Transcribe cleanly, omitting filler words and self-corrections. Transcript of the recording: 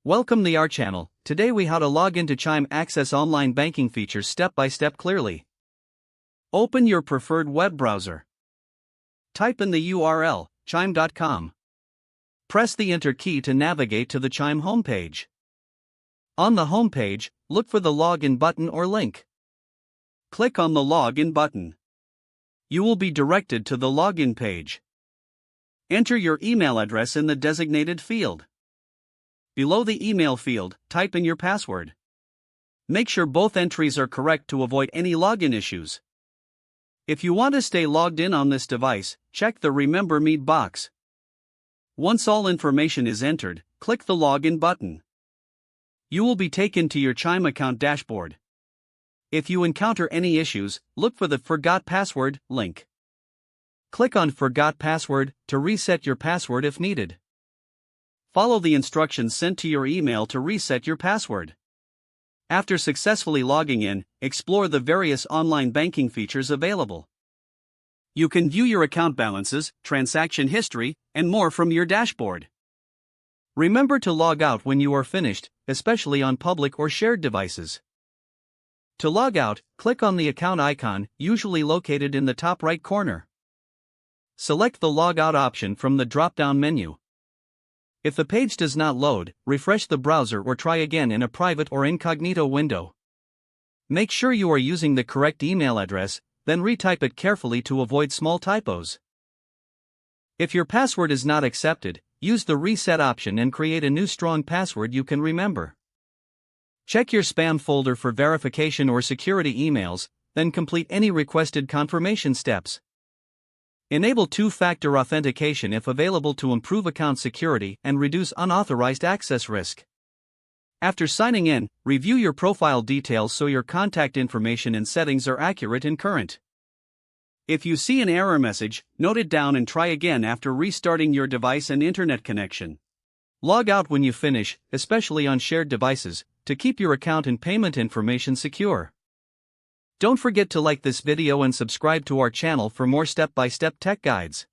Welcome to our channel. Today we how to log into Chime access online banking features step by step clearly. Open your preferred web browser. Type in the URL, chime.com. Press the enter key to navigate to the Chime homepage. On the homepage, look for the login button or link. Click on the login button. You will be directed to the login page. Enter your email address in the designated field. Below the email field, type in your password. Make sure both entries are correct to avoid any login issues. If you want to stay logged in on this device, check the Remember Me box. Once all information is entered, click the Login button. You will be taken to your Chime account dashboard. If you encounter any issues, look for the Forgot Password link. Click on Forgot Password to reset your password if needed. Follow the instructions sent to your email to reset your password. After successfully logging in, explore the various online banking features available. You can view your account balances, transaction history, and more from your dashboard. Remember to log out when you are finished, especially on public or shared devices. To log out, click on the account icon, usually located in the top right corner. Select the Log Out option from the drop-down menu. If the page does not load, refresh the browser or try again in a private or incognito window. Make sure you are using the correct email address, then retype it carefully to avoid small typos. If your password is not accepted, use the reset option and create a new strong password you can remember. Check your spam folder for verification or security emails, then complete any requested confirmation steps. Enable two-factor authentication if available to improve account security and reduce unauthorized access risk. After signing in, review your profile details so your contact information and settings are accurate and current. If you see an error message, note it down and try again after restarting your device and internet connection. Log out when you finish, especially on shared devices, to keep your account and payment information secure. Don't forget to like this video and subscribe to our channel for more step-by-step tech guides.